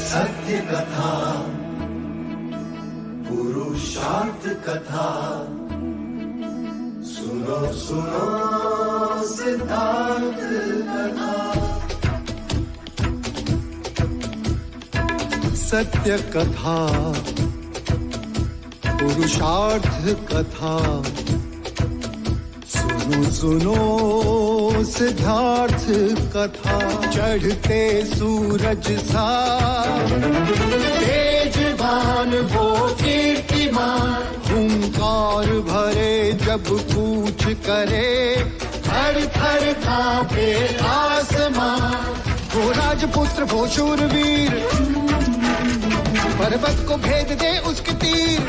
सत्य कथा, पुरुषार्थ कथा, सुनो सुनो सिद्धार्थ कथा। सत्य कथा, पुरुषार्थ कथा, सुनो सुनो सिद्धार्थ कथा। चढ़ते सूरज सा तेजवान वो कीर्तिमान, हुंकार भरे जब कूच करे, थर थर कांपे आसमान। वो राजपुत्र वो शूरवीर, पर्वत को भेद दे उसके तीर,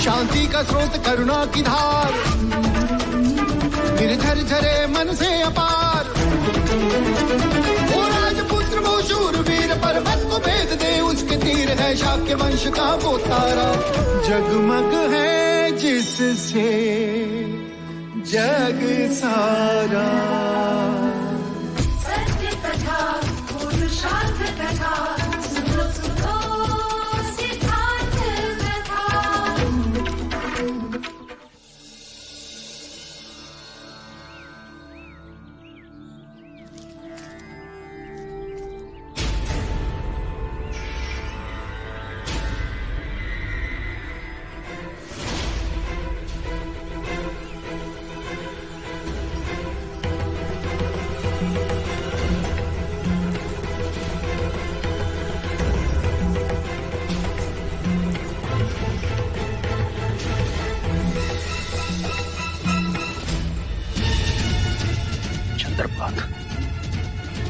शांति का स्रोत करुणा की धार, निर्झर झरे मन से अपार। वो राजपुत्र वो शूरवीर, पर्वत को भेद दे उसके तीर, है शाक्य वंश का वो तारा, जगमग है जिससे जग सारा। सत्य कथा, पुरुषार्थ कथा, सुनो सुनो सिद्धार्थ कथा।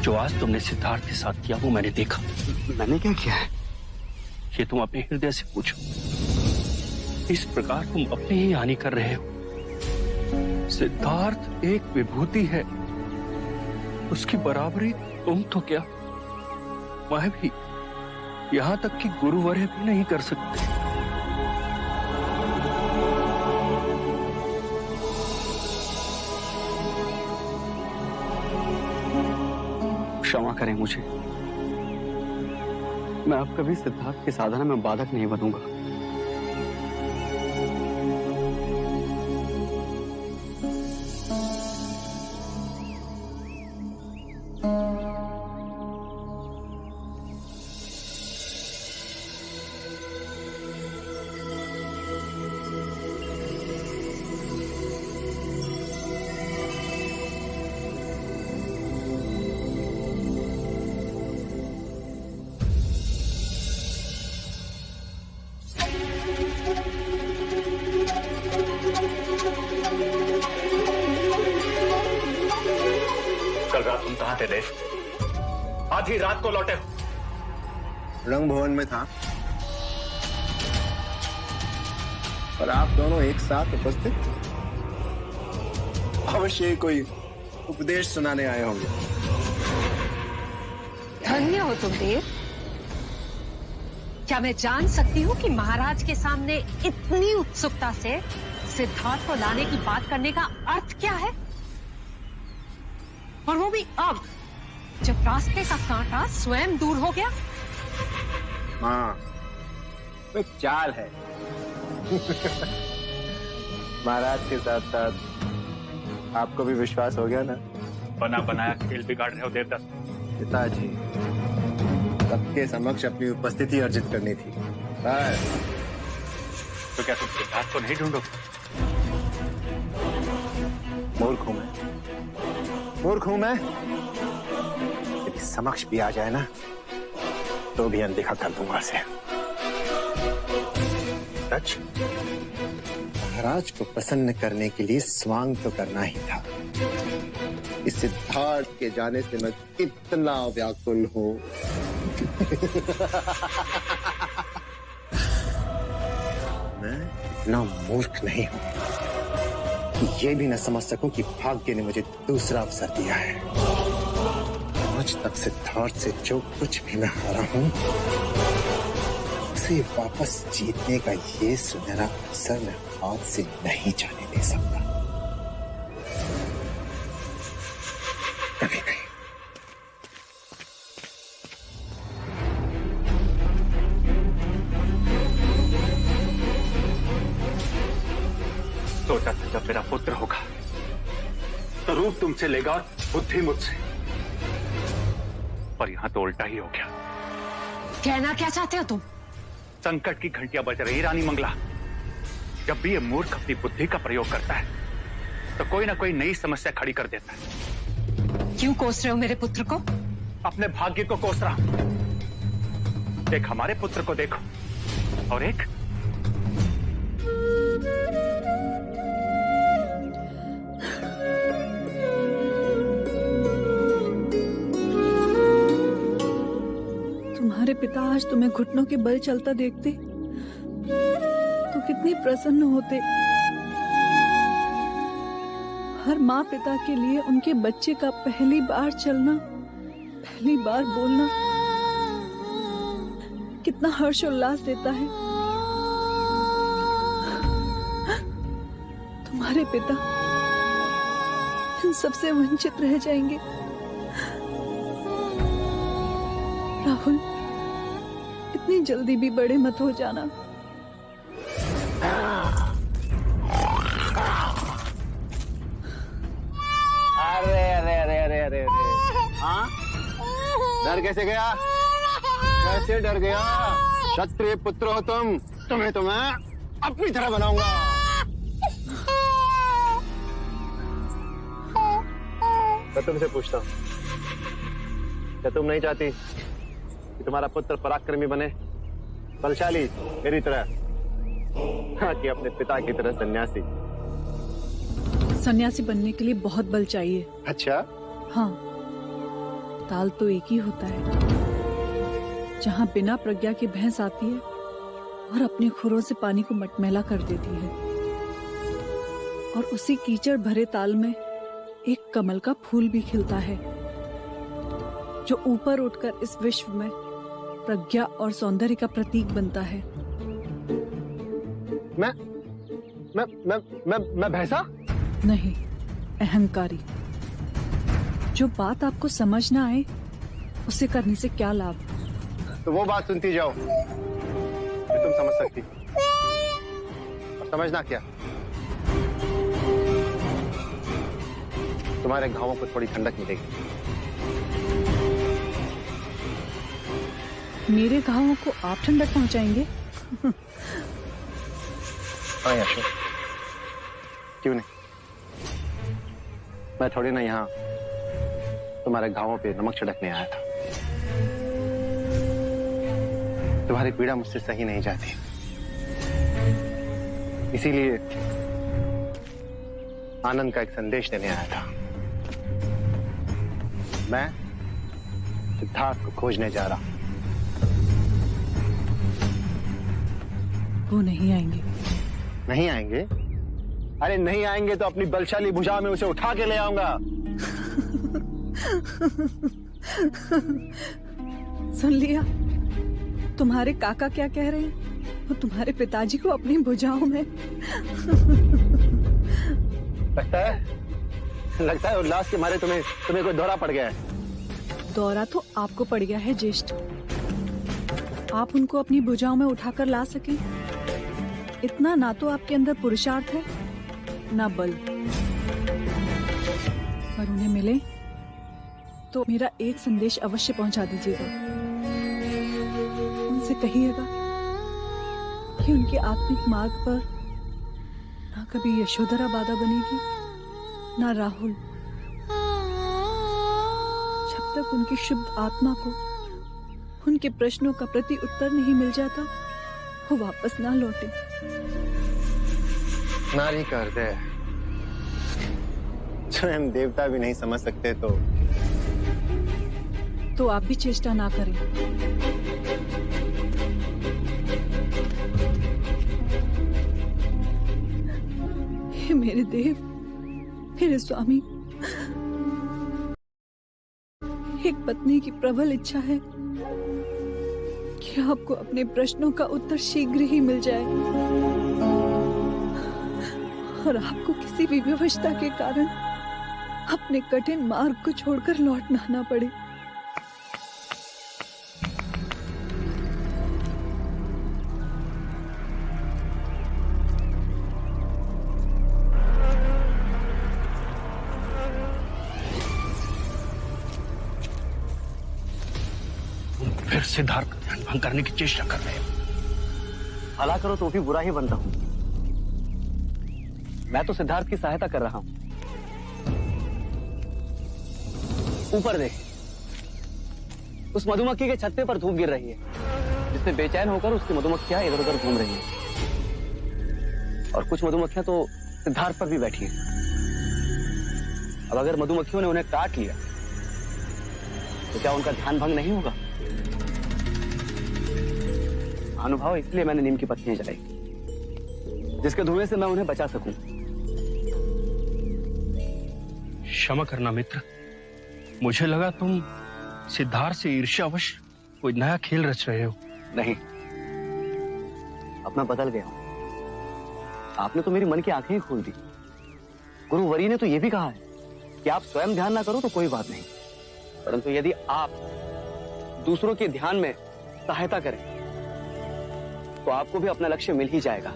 जो आज तुमने सिद्धार्थ के साथ किया वो मैंने देखा। मैंने क्या किया है? ये तुम अपने हृदय से पूछो। इस प्रकार तुम अपनी ही हानि कर रहे हो। सिद्धार्थ एक विभूति है, उसकी बराबरी तुम तो क्या, मैं भी, यहां तक कि गुरुवर्य भी नहीं कर सकते। क्षमा करें मुझे, मैं अब कभी सिद्धार्थ की साधना में बाधक नहीं बनूंगा। कल रात तुम कहाँ थे देव? आधी रात को लौटे। रंग भवन में था और आप दोनों एक साथ उपस्थित। अवश्य कोई उपदेश सुनाने आए होंगे। धन्य हो तुम देव। क्या मैं जान सकती हूँ कि महाराज के सामने इतनी उत्सुकता से सिद्धार्थ को लाने की बात करने का अर्थ क्या है? और वो भी अब, जब रास्ते का कांटा स्वयं दूर हो गया। हाँ, वो एक चाल है। महाराज के साथ साथ आपको भी विश्वास हो गया ना? बना बनाया खेल बिगाड़ रहे हो देवदत्त। पिताजी, सबके समक्ष अपनी उपस्थिति अर्जित करनी थी। बस। तो क्या तुम सिद्धार्थ को नहीं ढूंढोगे? मूर्ख हूं मैं, मूर्ख हूं मैं। यदि समक्ष भी आ जाए ना, तो भी अनदेखा कर दूंगा उसे। सच, महाराज को प्रसन्न करने के लिए स्वांग तो करना ही था। इस सिद्धार्थ के जाने से मैं कितना व्याकुल हूं। मैं इतना मूर्ख नहीं हूं कि ये भी न समझ सकूं कि भाग्य ने मुझे दूसरा अवसर दिया है। आज तक सिद्धार्थ से जो कुछ भी मैं हारा हूं, उसे वापस जीतने का ये सुनहरा अवसर मैं हाथ से नहीं जाने दे सकता। कभी नहीं। जब मेरा पुत्र होगा तो रूप तुमसे लेगा और बुद्धि मुझसे। पर यहां तो उल्टा ही हो गया। कहना क्या चाहते हो तुम? संकट की घंटियां बज रही रानी मंगला। जब भी ये मूर्ख अपनी बुद्धि का प्रयोग करता है तो कोई ना कोई नई समस्या खड़ी कर देता है। क्यों कोस रहे हो मेरे पुत्र को? अपने भाग्य को कोस रहा हूं। एक हमारे पुत्र को देखो और एक तुम्हारे पिता आज तुम्हें घुटनों के बल चलता देखते तो कितनी प्रसन्न होते। हर माँ पिता के लिए उनके बच्चे का पहली बार चलना, पहली बार बोलना कितना हर्ष उल्लास देता है। तुम्हारे पिता इन सबसे वंचित रह जाएंगे। राहुल, इतनी जल्दी भी बड़े मत हो जाना। अरे अरे अरे अरे अरे अरे, हाँ, डर कैसे गया? कैसे डर गया? क्षत्रिय पुत्र हो तुम, तुम्हें तो मैं अपनी तरह बनाऊंगा। मैं तुमसे पूछता हूँ, क्या तुम नहीं चाहती कि तुम्हारा पुत्र पराक्रमी बने, बलशाली मेरी तरह, कि अपने पिता की तरह सन्यासी? सन्यासी बनने के लिए बहुत बल चाहिए। अच्छा, हाँ, ताल तो एक ही होता है। जहाँ बिना प्रज्ञा की भैंस आती है और अपने खुरों से पानी को मटमैला कर देती है, और उसी कीचड़ भरे ताल में एक कमल का फूल भी खिलता है जो ऊपर उठकर इस विश्व में प्रज्ञा और सौंदर्य का प्रतीक बनता है। मैं भैंसा? नहीं, अहंकारी। जो बात आपको समझ ना आए उसे करने से क्या लाभ? तो वो बात सुनती जाओ जो तुम समझ सकती, और समझना क्या, तुम्हारे घावों को थोड़ी ठंडक मिलेगी। मेरे घावों को आप ठंडक पहुंचाएंगे? हाँ यशो, क्यों नहीं। मैं थोड़ी ना यहाँ तुम्हारे घावों पे नमक छिड़कने आया था। तुम्हारी पीड़ा मुझसे सही नहीं जाती, इसीलिए आनंद का एक संदेश देने आया था। मैं सिद्धार्थ को खोजने जा रहा हूं। वो नहीं आएंगे। नहीं आएंगे? अरे नहीं आएंगे तो अपनी बलशाली भुजा में उसे उठा के ले आऊंगा। सुन लिया? तुम्हारे काका क्या कह रहे हैं? वो तुम्हारे पिताजी को अपनी भुजाओं में। लगता है उल्लास के मारे तुम्हें कोई दौरा पड़ गया है। दौरा तो आपको पड़ गया है ज्येष्ठ। आप उनको अपनी भुजाओं में उठाकर ला सके, इतना ना तो आपके अंदर पुरुषार्थ है ना बल। पर उन्हें मिले तो मेरा एक संदेश अवश्य पहुंचा दीजिएगा। उनसे कहिएगा कि उनके आत्मिक मार्ग पर ना कभी यशोधरा बाधा बनेगी ना राहुल। जब तक उनकी शुद्ध आत्मा को उनके प्रश्नों का प्रति उत्तर नहीं मिल जाता, वो वापस ना लौटे। नारी का हृदय स्वयं देवता भी नहीं समझ सकते तो आप भी चेष्टा ना करें। हे मेरे देव, मेरे स्वामी, एक पत्नी की प्रबल इच्छा है कि आपको अपने प्रश्नों का उत्तर शीघ्र ही मिल जाए और आपको किसी भी विवशता के कारण अपने कठिन मार्ग को छोड़कर लौटना ना पड़े। सिद्धार्थ का ध्यान भंग करने की चेष्टा कर रहे हो। भला करो तो भी बुरा ही बनता हूं। मैं तो सिद्धार्थ की सहायता कर रहा हूं। ऊपर देख, उस मधुमक्खी के छत्ते पर धूप गिर रही है, जिससे बेचैन होकर उसकी मधुमक्खियां इधर उधर घूम रही हैं। और कुछ मधुमक्खियां तो सिद्धार्थ पर भी बैठी हैं। अब अगर मधुमक्खियों ने उन्हें काट लिया तो क्या उनका ध्यान भंग नहीं होगा? अनुभव, इसलिए मैंने नीम की पत्तियां जलाई, जिसके धुएं से मैं उन्हें बचा सकूं। क्षमा करना मित्र, मुझे लगा तुम सिद्धार्थ से ईर्ष्यावश कोई नया खेल रच रहे हो। नहीं, अब मैं बदल गया हूं। आपने तो मेरी मन की आंखें ही खोल दी। गुरुवरी ने तो यह भी कहा है कि आप स्वयं ध्यान ना करो तो कोई बात नहीं, परंतु यदि आप दूसरों के ध्यान में सहायता करें तो आपको भी अपना लक्ष्य मिल ही जाएगा।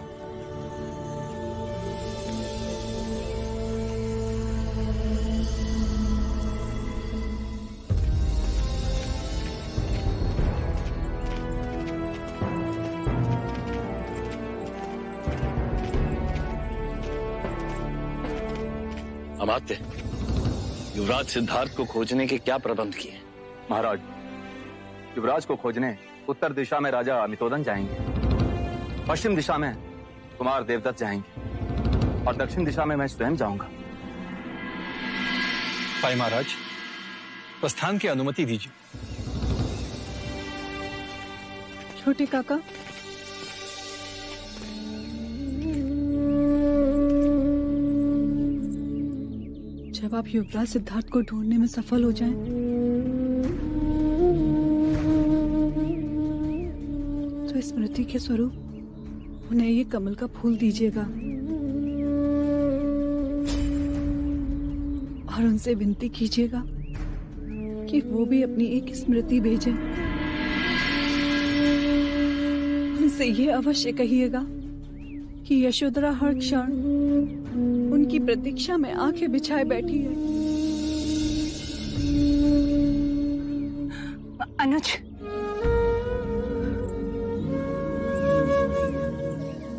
अमात्य, युवराज सिद्धार्थ को खोजने के क्या प्रबंध किए? महाराज, युवराज को खोजने उत्तर दिशा में राजा अमितोदन जाएंगे, पश्चिम दिशा में कुमार देवदत्त जाएंगे और दक्षिण दिशा में मैं स्वयं जाऊंगा। भाई महाराज, प्रस्थान की अनुमति दीजिए। छोटे काका, जब आप युवराज सिद्धार्थ को ढूंढने में सफल हो जाएं, तो स्मृति के स्वरूप उन्हें ये कमल का फूल दीजिएगा और उनसे विनती कीजिएगा कि वो भी अपनी एक स्मृति भेजें। उनसे ये अवश्य कहिएगा कि यशोधरा हर क्षण उनकी प्रतीक्षा में आंखें बिछाए बैठी है। अनुज,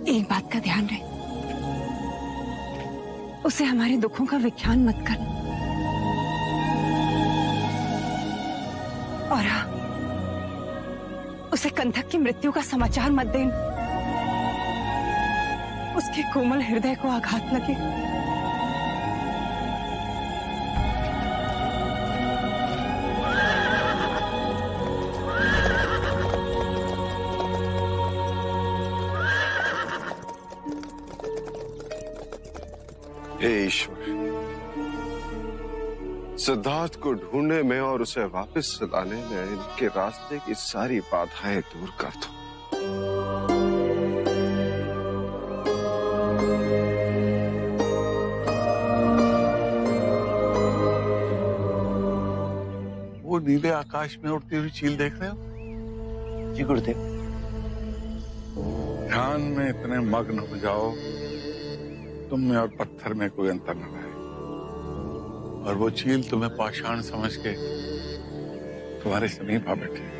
एक बात का ध्यान रहे, उसे हमारे दुखों का व्याख्यान मत कर। और हाँ, उसे कंथक की मृत्यु का समाचार मत देना। उसके कोमल हृदय को आघात लगे। हे ईश्वर, सिद्धार्थ को ढूंढने में और उसे वापस लाने में इनके रास्ते की सारी बाधाएं दूर कर दो। वो नीले आकाश में उड़ती हुई चील देख रहे हो? जी गुरुदेव। ध्यान में इतने मग्न हो जाओ तुम में और पत्थर में कोई अंतर न रहे, और वो चील तुम्हें पाषाण समझ के तुम्हारे समीप आ बैठे।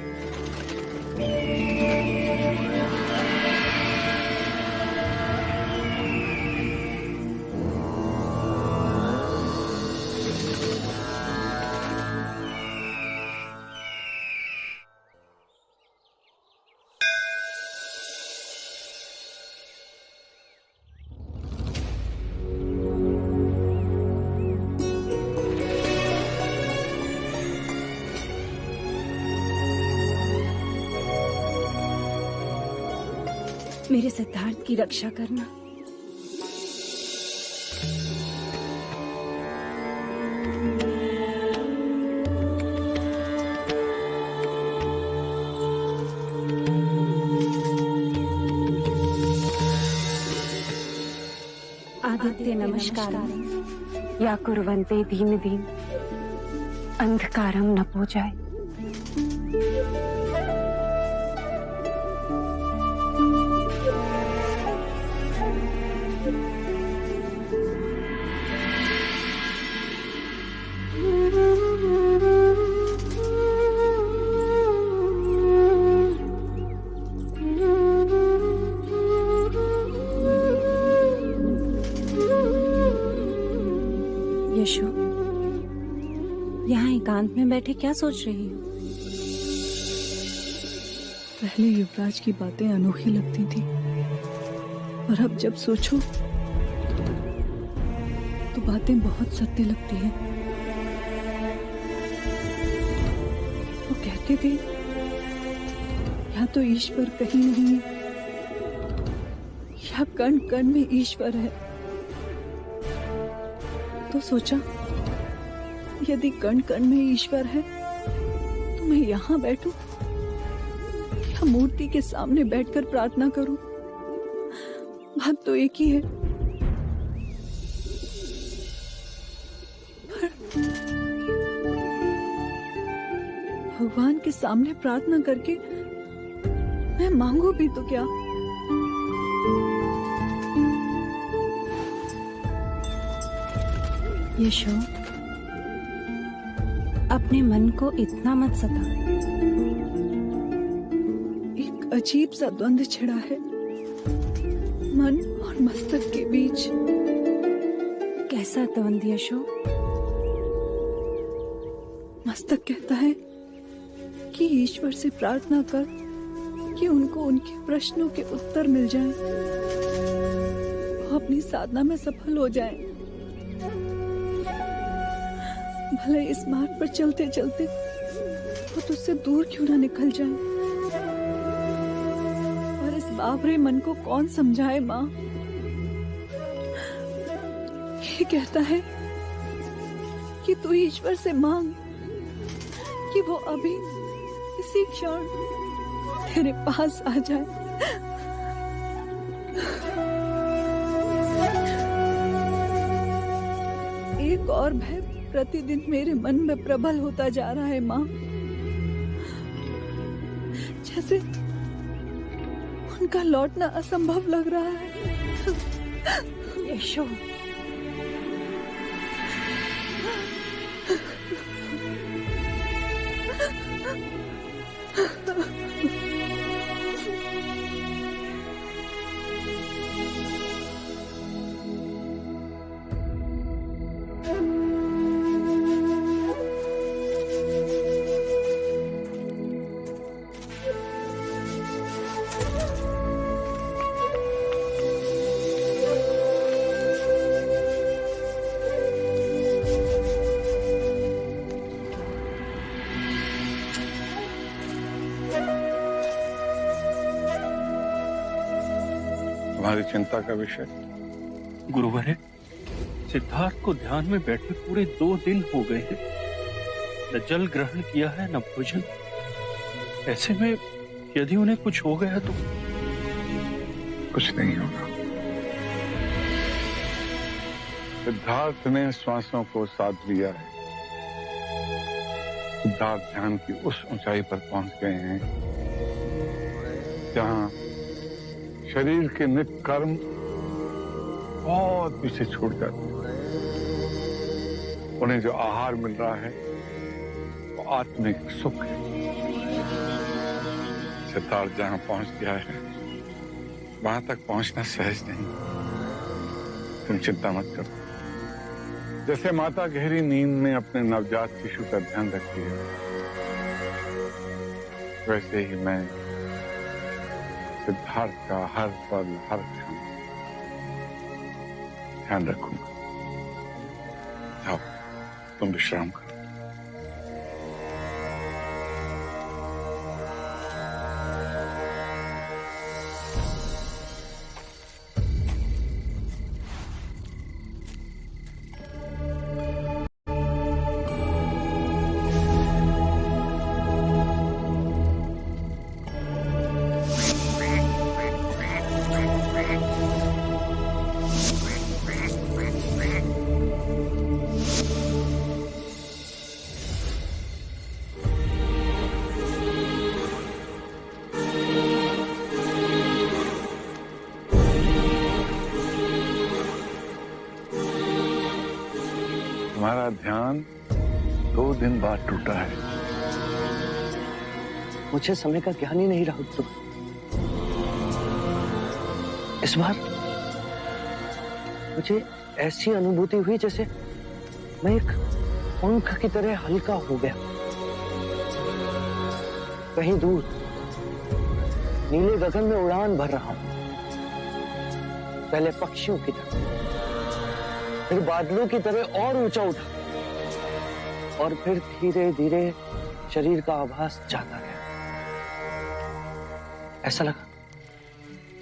मेरे सिद्धार्थ की रक्षा करना। आदित्य नमस्कार या कुर्वन्ते दीन दीन अंधकारम न पूजाए। बैठे क्या सोच रही हो? पहले युवराज की बातें अनोखी लगती थी, और अब जब सोचो तो बातें बहुत सत्य लगती हैं। वो कहते थे या तो ईश्वर कहीं नहीं है, या कण कण में ईश्वर है। तो सोचा, यदि कण कण में ईश्वर है तो मैं यहाँ बैठूं या मूर्ति के सामने बैठकर प्रार्थना करूं? बात तो एक ही है। भगवान के सामने प्रार्थना करके मैं मांगू भी तो क्या? यशो, अपने मन को इतना मत सता। एक अजीब सा द्वंद्व छिड़ा है मन और मस्तक के बीच। कैसा द्वंद्व यशो? मस्तक कहता है कि ईश्वर से प्रार्थना कर कि उनको उनके प्रश्नों के उत्तर मिल जाएं, वो अपनी साधना में सफल हो जाएं। भले इस मार्ग पर चलते चलते वो तुझसे दूर क्यों ना निकल जाए। और इस बावरे मन को कौन समझाए माँ? ये कहता है कि तू ईश्वर से मांग कि वो अभी इसी क्षण तेरे पास आ जाए। एक और भय प्रतिदिन मेरे मन में प्रबल होता जा रहा है माँ, जैसे उनका लौटना असंभव लग रहा है। यशो, तुम्हारी चिंता का विषय? गुरुवर, सिद्धार्थ को ध्यान में बैठे पूरे 2 दिन हो गए हैं। न जल ग्रहण किया है न भोजन। ऐसे में यदि उन्हें कुछ हो गया तो? कुछ नहीं होगा। सिद्धार्थ ने श्वासों को साध लिया है। सिद्धार्थ ध्यान की उस ऊंचाई पर पहुंच गए हैं जहां शरीर के नित्य कर्म बहुत पीछे छूट जाते हैं। उन्हें जो आहार मिल रहा है वो आत्मिक सुख है। सिद्धार्थ जहां पहुंच गया है वहां तक पहुंचना सहज नहीं। तुम चिंता मत करो। जैसे माता गहरी नींद में अपने नवजात शिशु का ध्यान रखती है, वैसे ही मैं सिद्धार्थ का हर पल हर क्षण ध्यान रखूंगा। जाओ, तुम विश्राम करो। तुम्हारा ध्यान 2 दिन बाद टूटा है। मुझे समय का ज्ञान ही नहीं रहा उत्सुक। इस बार मुझे ऐसी अनुभूति हुई जैसे मैं एक पंख की तरह हल्का हो गया। कहीं दूर नीले गगन में उड़ान भर रहा हूं। पहले पक्षियों की तरह, फिर बादलों की तरह और ऊंचा उठा, और फिर धीरे धीरे शरीर का आभास जाता गया। ऐसा लगा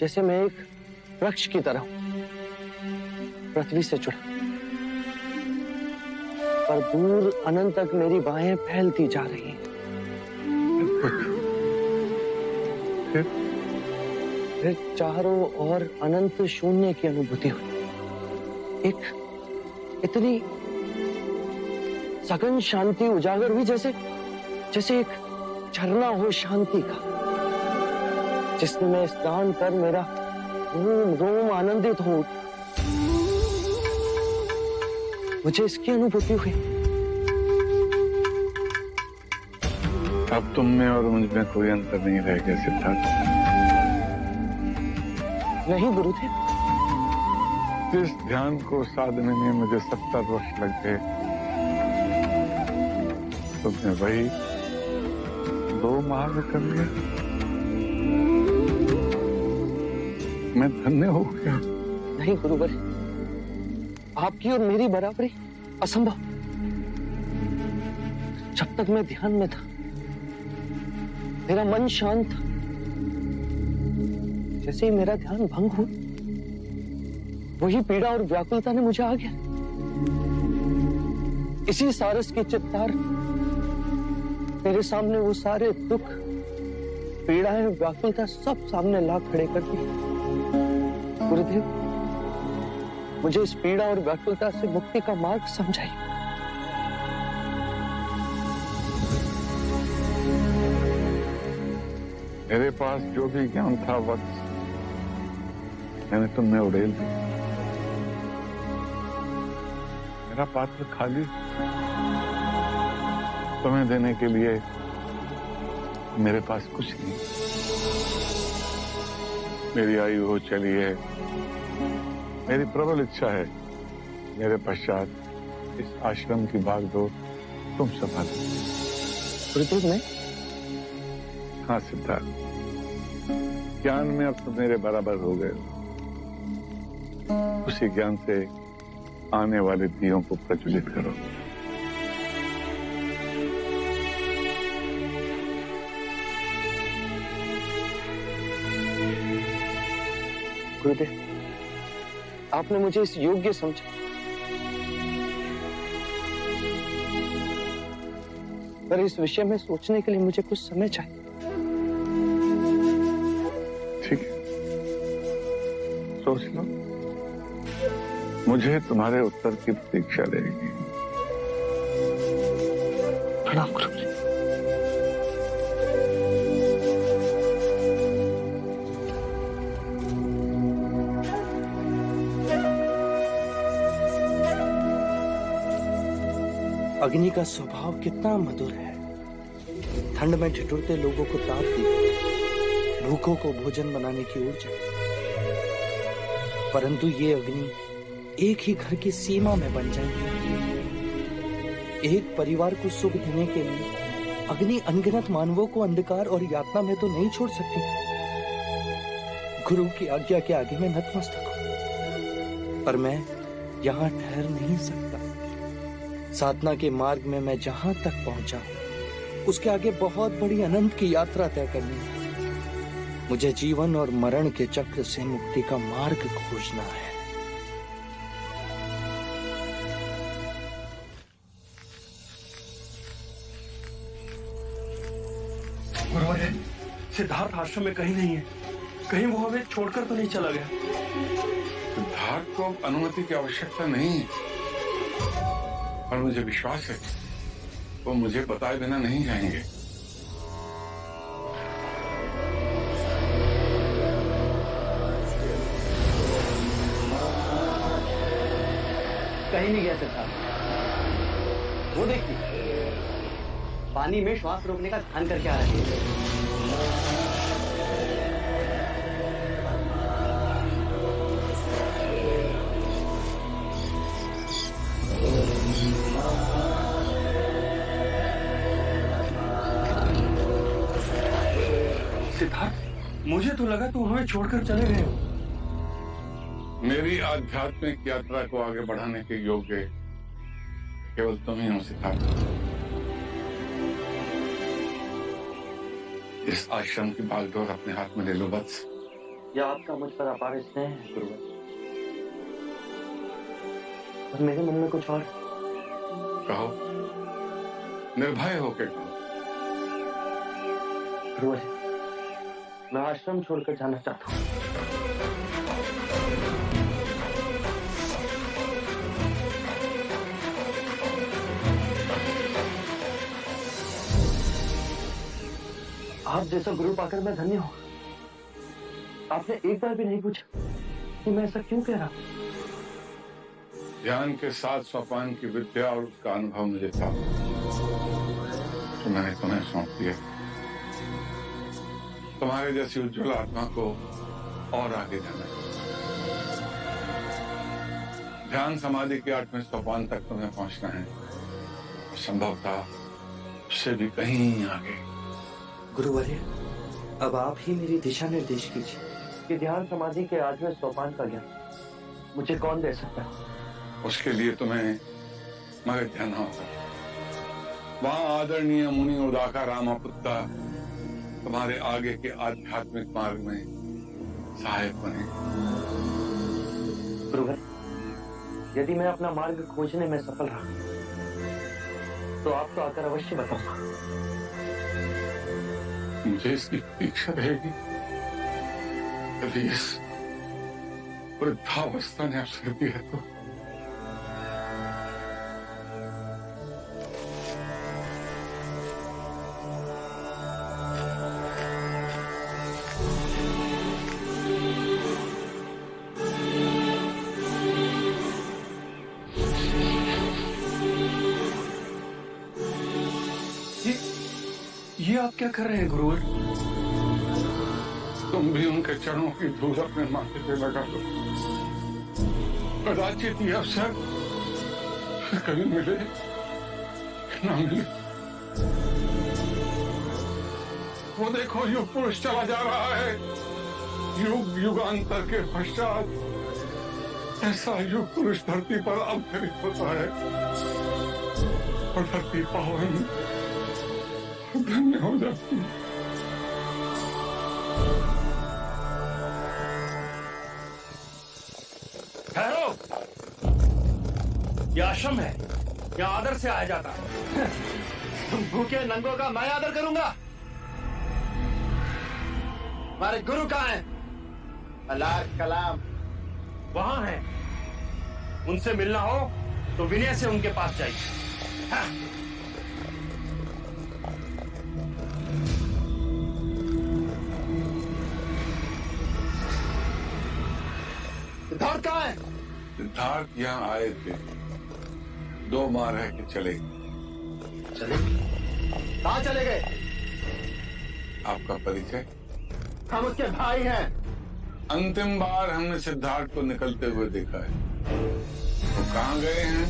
जैसे मैं एक वृक्ष की तरह हूं, पृथ्वी से जुड़ा, पर दूर अनंत तक मेरी बाहें फैलती जा रही हैं। फिर चारों ओर अनंत शून्य की अनुभूति हुई। एक इतनी सघन शांति उजागर हुई, जैसे एक झरना हो शांति का, जिसमें स्नान कर मेरा रोम रोम आनंदित हो। मुझे इसकी अनुभूति हुई। अब तुम में और मुझ में कोई अंतर नहीं रह गया सिद्धार्थ। नहीं गुरुदेव। इस ध्यान को साधने में मुझे 70 वर्ष लग गए, तुमने वही 2 माह में कर लिया। मैं धन्य हो गया। नहीं गुरुवर, आपकी और मेरी बराबरी असंभव। जब तक मैं ध्यान में था, मेरा मन शांत था। जैसे ही मेरा ध्यान भंग हुआ, वही पीड़ा और व्याकुलता ने मुझे आ गया। इसी सारस की चित्तार मेरे सामने वो सारे दुख, पीड़ाएं, व्याकुलता सब सामने ला खड़े कर दी। गुरुदेव, मुझे इस पीड़ा और व्याकुलता से मुक्ति का मार्ग समझाइए। मेरे पास जो भी ज्ञान था वक्त मैंने तुमने उड़ेल दिया। मेरा पात्र खाली, तुम्हें देने के लिए मेरे पास कुछ नहीं। मेरी आयु हो चली है, मेरी प्रबल इच्छा है मेरे पश्चात इस आश्रम की भागदौड़ तुम संभालो। गुरुदेव, मैं? हाँ सिद्धार्थ, ज्ञान में अब तुम मेरे बराबर हो गए हो। उसी ज्ञान से आने वाले दियों को प्रज्वलित करो। गुरुदेव, आपने मुझे इस योग्य समझा, पर इस विषय में सोचने के लिए मुझे कुछ समय चाहिए। ठीक है, सोच लो। मुझे तुम्हारे उत्तर की प्रतीक्षा रहेगी। प्रणाम गुरुजी। अग्नि का स्वभाव कितना मधुर है। ठंड में ठिठुरते लोगों को ताप देती, भूखों को भोजन बनाने की ऊर्जा। परंतु ये अग्नि एक ही घर की सीमा में बन जाएगी। एक परिवार को सुख देने के लिए अग्नि अनगिनत मानवों को अंधकार और यातना में तो नहीं छोड़ सकती। गुरु की आज्ञा के आगे मैं नतमस्तक हूं, पर मैं यहाँ ठहर नहीं सकता। साधना के मार्ग में मैं जहां तक पहुंचा हूं, उसके आगे बहुत बड़ी अनंत की यात्रा तय करनी है। मुझे जीवन और मरण के चक्र से मुक्ति का मार्ग खोजना है। गुरुवर, सिद्धार्थ आश्रम में कहीं नहीं है। कहीं वो हमें छोड़कर तो नहीं चला गया? सिद्धार्थ को अनुमति की आवश्यकता नहीं है, और मुझे विश्वास है वो मुझे बताए बिना नहीं जाएंगे। कहीं नहीं गया सिद्धार्थ। वो देखिए, पानी में श्वास रोकने का ध्यान करके आ रहे हैं। मुझे तो लगा तुम हमें छोड़कर चले गए हो। मेरी आध्यात्मिक यात्रा को आगे बढ़ाने के योग्य केवल तुम ही हो सिद्धार्थ। इस आश्रम की बागडोर अपने हाथ में ले लो बस। यह आपका मुझ पर अपार स्नेह है गुरुवर, और मेरे मन में कुछ और। कहो, निर्भय होकर कहो। गुरुवर, मैं आश्रम छोड़कर जाना चाहता हूँ। आप जैसा गुरु पाकर मैं धन्य हूँ। आपने एक बार भी नहीं पूछा कि मैं ऐसा क्यों कह रहा हूँ। ध्यान के साथ सोपान की विद्या और उसका अनुभव मुझे था, तो मैंने तुम्हें सौंप दिया। तुम्हारे जैसी उज्जवल आत्मा को और आगे जाना है। ध्यान समाधि के 8वें सोपान तक तुम्हें पहुंचना है, संभवतः उससे भी कहीं आगे। गुरुवर्य, अब आप ही मेरी दिशा निर्देश कीजिए कि ध्यान समाधि के 8वें सोपान का ज्ञान मुझे कौन दे सकता है। उसके लिए तुम्हें मगध जाना होगा। वहां आदरणीय मुनि उदाका रामापुत्ता तुम्हारे आगे के आध्यात्मिक मार्ग में सहायक बने। गुरुवर, यदि मैं अपना मार्ग खोजने में सफल रहा तो आपको आकर अवश्य बताऊंगा। मुझे इसकी प्रतीक्षा रहेगी। यदि इस वृद्धावस्था ने अवसर दिया तो ये आप क्या कर रहे हैं गुरुवर? तुम भी उनके चरणों की धूल अपने माथे पे लगा दो। कदाचित ये अवसर फिर कभी मिले ना मिले। वो देखो, युग पुरुष चला जा रहा है। युग युगांतर के पश्चात ऐसा युग पुरुष धरती पर अवतरित होता है और धरती पावन धन्य हो जाती है। ठहरो, यह आश्रम है, यहाँ आदर से आया जाता है। तुम भूखे नंगों का मैं आदर करूंगा? हमारे गुरु कहाँ हैं? अल्लाह कलाम वहां है। उनसे मिलना हो तो विनय से उनके पास जाइए। हाँ। सिद्धार्थ कहाँ है? सिद्धार्थ यहाँ आए थे, 2 माह रह के चले। कहाँ चले गए? आपका परिचय? हम उसके भाई हैं। अंतिम बार हमने सिद्धार्थ को निकलते हुए देखा है। वो कहाँ गए हैं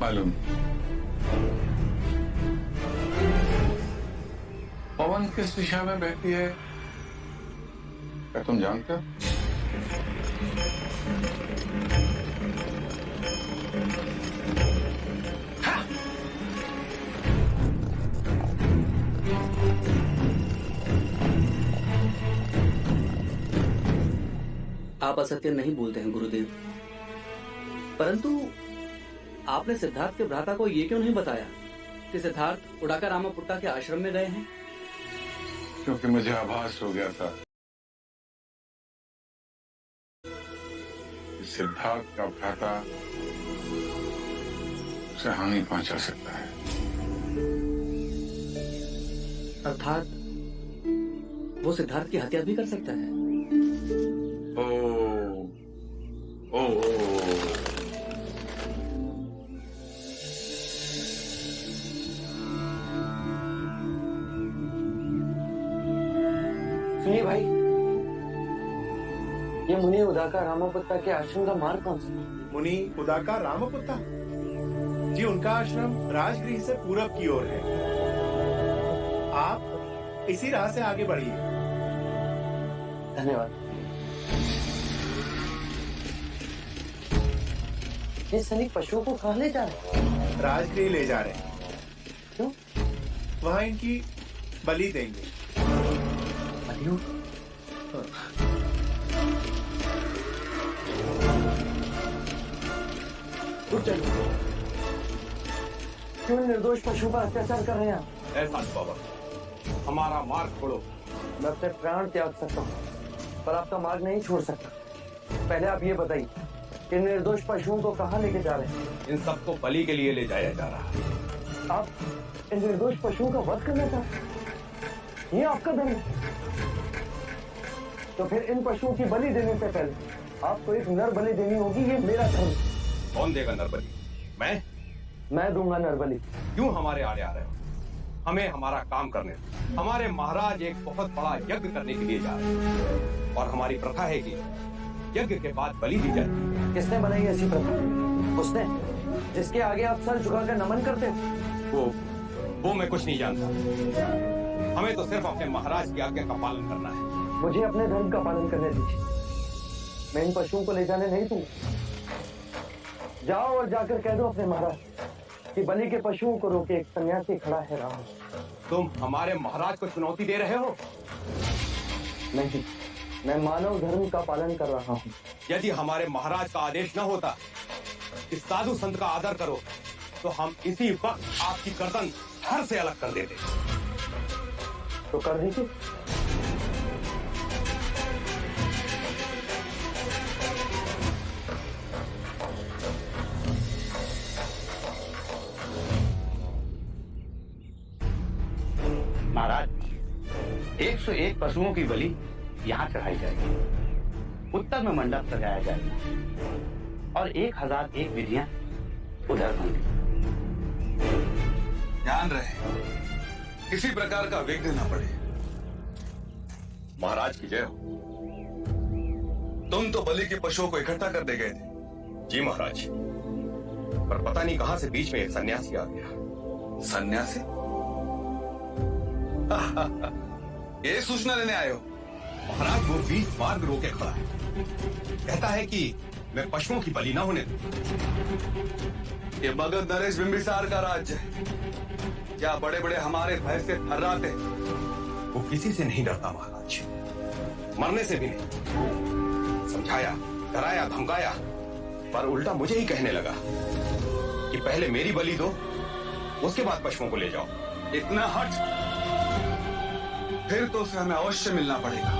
मालूम? पवन किस दिशा में बहती है क्या तुम जानते हो? आप असत्य नहीं बोलते हैं गुरुदेव, परंतु आपने सिद्धार्थ के भ्राता को ये क्यों नहीं बताया कि सिद्धार्थ उड़ाका रामापुट्टा के आश्रम में गए हैं? क्योंकि मुझे आभास हो गया था कि सिद्धार्थ का भ्राता उसे हानि पहुंचा सकता है। अर्थात वो सिद्धार्थ की हत्या भी कर सकता है। ओ, ओ, ओ, सुनिए भाई, ये मुनि उदाका रामापुत्ता के आश्रम का मार्ग कौन सा? मुनि उदाका रामापुत्ता जी, उनका आश्रम राजगृह से पूरब की ओर है। आप इसी राह से आगे बढ़िए। धन्यवाद। ये सैनिक पशुओं को कहाँ ले जा रहे हैं? राजगृह ले जा रहे हैं। क्यों? वहां इनकी बलि देंगे। बलियों? क्यों निर्दोष पशुओं पर अत्याचार कर रहे हैं आप? ऐसा बाबा, हमारा मार्ग छोड़ो। मैं अपने प्राण त्याग सकता हूँ, पर आपका मार्ग नहीं छोड़ सकता। पहले आप ये बताइए कि निर्दोष पशुओं को कहाँ लेके जा रहे हैं? इन सबको बलि के लिए ले जाया जा रहा है। आप इन निर्दोष पशुओं का वध करना चाहते हैं? ये आपका धर्म है। तो फिर इन पशुओं की बलि देने से पहले आपको एक नर बलि देनी होगी। ये मेरा धर्म। कौन देगा नर बलि? मैं दूंगा नर बलि। क्यों हमारे आड़े आ रहे हो? हमें हमारा काम करने दो। हमारे महाराज एक बहुत बड़ा यज्ञ करने के लिए जा रहे हैं और हमारी प्रथा है कि यज्ञ के बाद बलि दी जाती। किसने बनाई ऐसी प्रथा? उसने जिसके आगे आप सर झुकाकर नमन करते हो। वो मैं कुछ नहीं जानता। हमें तो सिर्फ अपने महाराज की आज्ञा का पालन करना है। मुझे अपने धर्म का पालन करने दीजिए। मैं इन पशुओं को ले जाने नहीं दूंगा। जाओ और जाकर कह दो अपने महाराज कि बलि के पशुओं को रोके एक सन्यासी खड़ा है रहा। तुम हमारे महाराज को चुनौती दे रहे हो? नहीं, मैं मानव धर्म का पालन कर रहा हूँ। यदि हमारे महाराज का आदेश न होता कि साधु संत का आदर करो, तो हम इसी वक्त आपकी गर्दन धड़ से अलग कर देते। तो कर दीजिए। महाराज, 101 पशुओं की बलि यहाँ चढ़ाई जाएगी। उत्तर में मंडप सजाया जाएगा और 1001 विधियां उधर होंगी। ध्यान रहे किसी प्रकार का विघ्न न पड़े। महाराज की जय हो। तुम तो बलि के पशुओं को इकट्ठा कर दे गए थे। जी महाराज, पर पता नहीं कहां से बीच में एक सन्यासी आ गया। सन्यासी? ये सूचना लेने आए हो? महाराज, वो बीच मार्ग रोके खड़ा है। कहता है कि मैं पशुओं की बलि न होने दूं। ये मगध नरेश बिंबिसार का राज्य है। क्या बड़े बड़े हमारे भय से थर्राते? वो किसी से नहीं डरता महाराज, मरने से भी नहीं। समझाया, डराया, धमकाया, पर उल्टा मुझे ही कहने लगा कि पहले मेरी बलि दो, उसके बाद पशुओं को ले जाओ। इतना हट? फिर तो उसे हमें अवश्य मिलना पड़ेगा।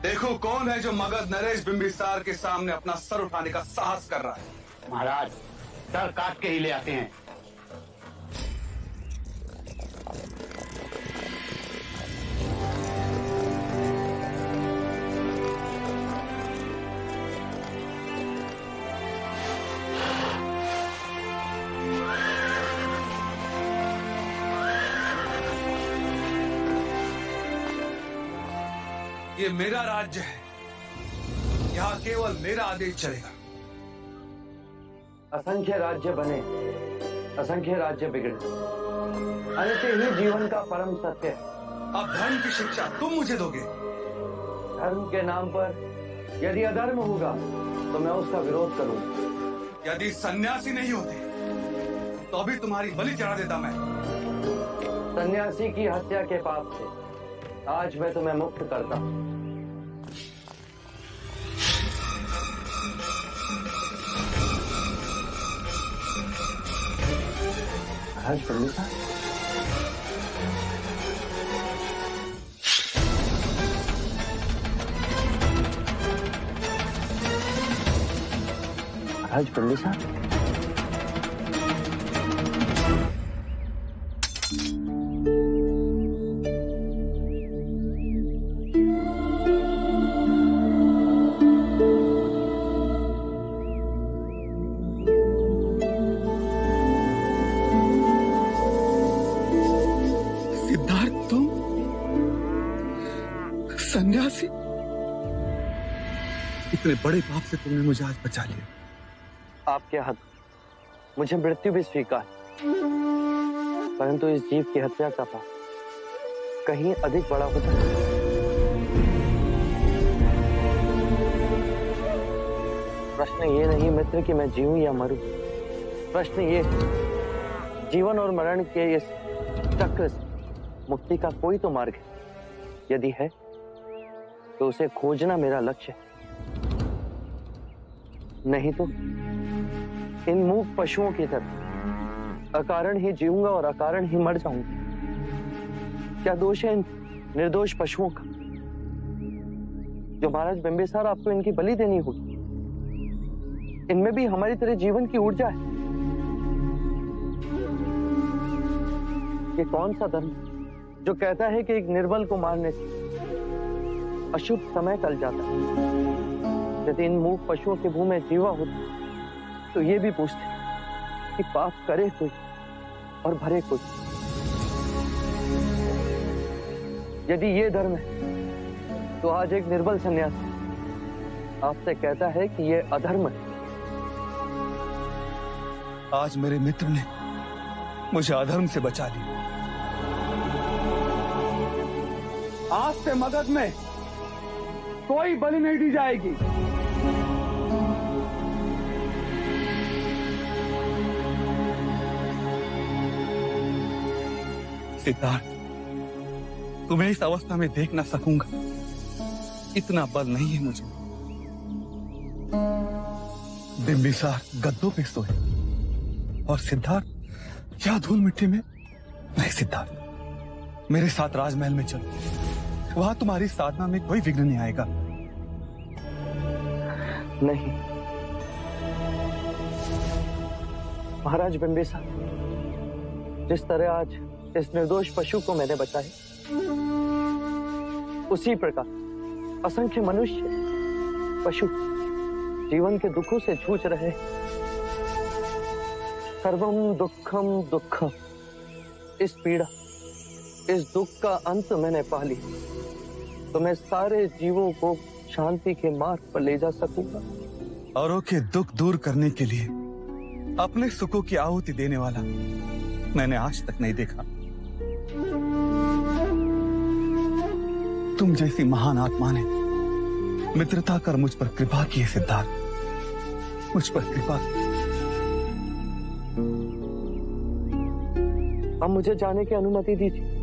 देखो कौन है जो मगध नरेश बिंबिसार के सामने अपना सर उठाने का साहस कर रहा है। महाराज, सर काट के ही ले आते हैं। ये मेरा राज्य है, यहाँ केवल मेरा आदेश चलेगा। असंख्य राज्य बने, असंख्य राज्य बिगड़े, अंत ही जीवन का परम सत्य है। अब धर्म की शिक्षा तुम मुझे दोगे? धर्म के नाम पर यदि अधर्म होगा तो मैं उसका विरोध करूंगा। यदि सन्यासी नहीं होते तो अभी तुम्हारी बलि चढ़ा देता मैं। सन्यासी की हत्या के पाप से आज मैं तुम्हें मुक्त करता हूं। महाराज पंडिता, महाराज पंडिता, सन्यासी? इतने बड़े पाप से तुमने मुझे आज बचा लिया। आपके हाथ मुझे मृत्यु भी स्वीकार, परंतु इस जीव की हत्या का पाप कहीं अधिक बड़ा होता है। प्रश्न ये नहीं मित्र कि मैं जीऊं या मरूं। प्रश्न ये, जीवन और मरण के इस चक्र से मुक्ति का कोई तो मार्ग है। यदि है तो उसे खोजना मेरा लक्ष्य है। नहीं तो इन मूक पशुओं की तरह अकारण ही जीऊंगा और अकारण ही मर जाऊंगा। क्या दोष है इन निर्दोष पशुओं का जो महाराज बिंबिसार आपको इनकी बलि देनी होगी? इनमें भी हमारी तरह जीवन की ऊर्जा है। ये कौन सा धर्म जो कहता है कि एक निर्बल को मारने से अशुभ समय टल जाता है? यदि इन मूक पशुओं के मुंह में जीवा होता तो ये भी पूछते कि पाप करे कोई और भरे कोई। यदि ये धर्म है तो आज एक निर्बल सन्यासी आपसे कहता है कि ये अधर्म है। आज मेरे मित्र ने मुझे अधर्म से बचा लिया। आज से मगध में कोई बलि नहीं दी जाएगी। सिद्धार्थ, तुम्हें इस अवस्था में देख ना सकूंगा, इतना बल नहीं है मुझे। बिंबिसार गद्दों पे सोए और सिद्धार्थ क्या धूल मिट्टी में। नहीं सिद्धार्थ, मेरे साथ राजमहल में चलो, वहां तुम्हारी साधना में कोई विघ्न नहीं आएगा। नहीं महाराज बिंबिसार, जिस तरह आज इस निर्दोष पशु को मैंने बचाया, उसी प्रकार असंख्य मनुष्य पशु जीवन के दुखों से जूझ रहे। सर्वम दुखम दुखम, इस पीड़ा इस दुख का अंत मैंने पा लिया तो मैं सारे जीवों को शांति के मार्ग पर ले जा सकूंगा। औरों के दुख दूर करने के लिए अपने सुखों की आहुति देने वाला मैंने आज तक नहीं देखा। तुम जैसी महान आत्मा ने मित्रता कर मुझ पर कृपा की है सिद्धार्थ, मुझ पर कृपा। अब मुझे जाने की अनुमति दीजिए।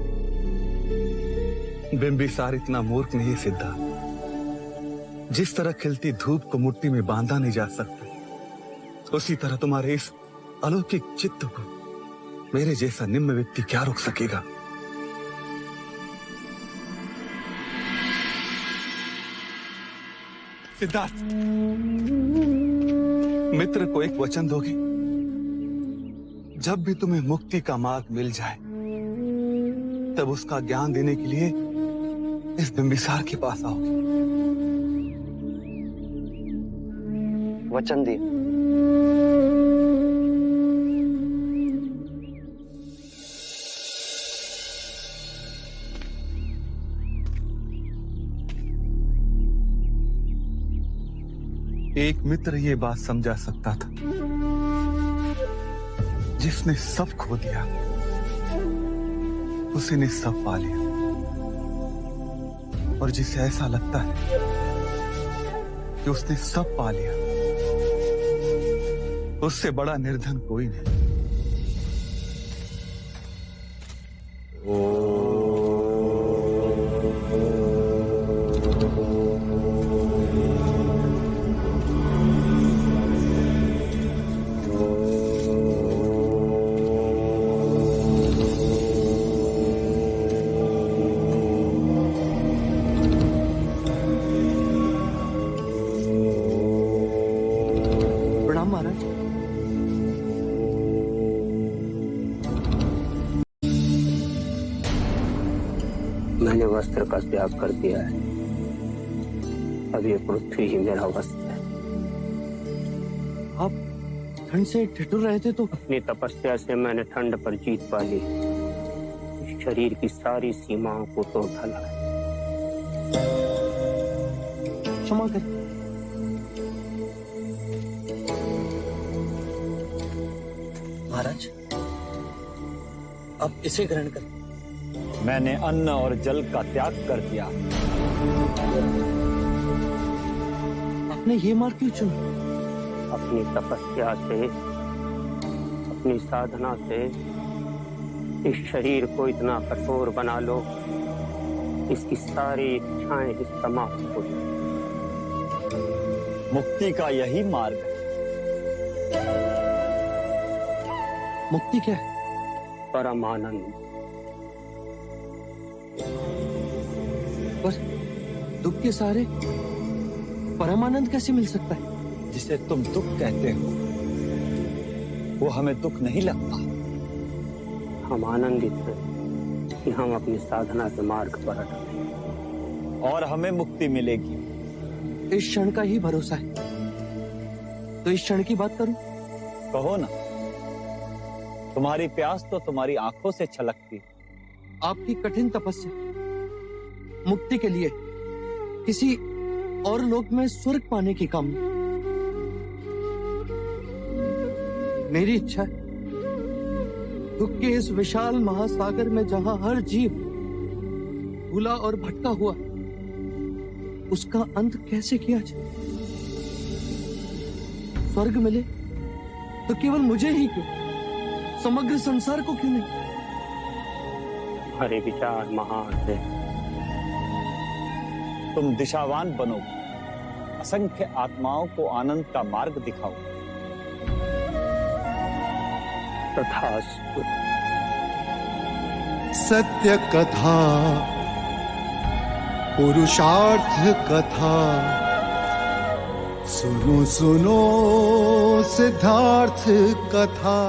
बिंबिसार इतना मूर्ख नहीं है सिद्धार्थ। जिस तरह खिलती धूप को मुट्ठी में बांधा नहीं जा सकता, उसी तरह तुम्हारे इस अलौकिक चित्त को मेरे जैसा निम्न व्यक्ति क्या रोक सकेगा? सिद्धार्थ, मित्र को एक वचन दोगे? जब भी तुम्हें मुक्ति का मार्ग मिल जाए तब उसका ज्ञान देने के लिए इस बिंबिसार के पास आओगे। वचन दिए। एक मित्र ये बात समझा सकता था जिसने सब खो दिया उसी ने सब पा लिया, और जिसे ऐसा लगता है कि उसने सब पा लिया, उससे बड़ा निर्धन कोई नहीं। मैंने वस्त्र का त्याग कर दिया है, अब ये पृथ्वी ही मेरा वस्त्र है। आप ठंड से ठिठुर रहे थे तो? अपनी तपस्या से मैंने ठंड पर जीत पा ली, शरीर की सारी सीमाओं को तोड़ डाला है। क्षमा कर। महाराज, अब इसे ग्रहण कर। मैंने अन्न और जल का त्याग कर दिया। आपने ये मार्ग क्यों चुना? अपनी तपस्या से, अपनी साधना से इस शरीर को इतना कठोर बना लो, इसकी सारी इच्छाएं ही समाप्त हो जाए। मुक्ति का यही मार्ग है। मुक्ति क्या है? परमानंद। बस दुख के सहारे परमानंद कैसे मिल सकता है? जिसे तुम दुख कहते हो वो हमें दुख नहीं लगता। हम आनंदित हैं कि हम अपनी साधना के मार्ग पर अटके और हमें मुक्ति मिलेगी। इस क्षण का ही भरोसा है, तो इस क्षण की बात करूं? कहो ना। तुम्हारी प्यास तो तुम्हारी आंखों से छलकती है। आपकी कठिन तपस्या मुक्ति के लिए किसी और लोक में स्वर्ग पाने की कामना, मेरी इच्छा है दुख के इस विशाल महासागर में जहां हर जीव भूला और भटका हुआ, उसका अंत कैसे किया जाए। स्वर्ग मिले तो केवल मुझे ही क्यों, समग्र संसार को क्यों नहीं। हमारे विचार महान है। तुम दिशावान बनो, असंख्य आत्माओं को आनंद का मार्ग दिखाओ। तथास्तु। सत्य कथा, पुरुषार्थ कथा, सुनो सुनो सिद्धार्थ कथा।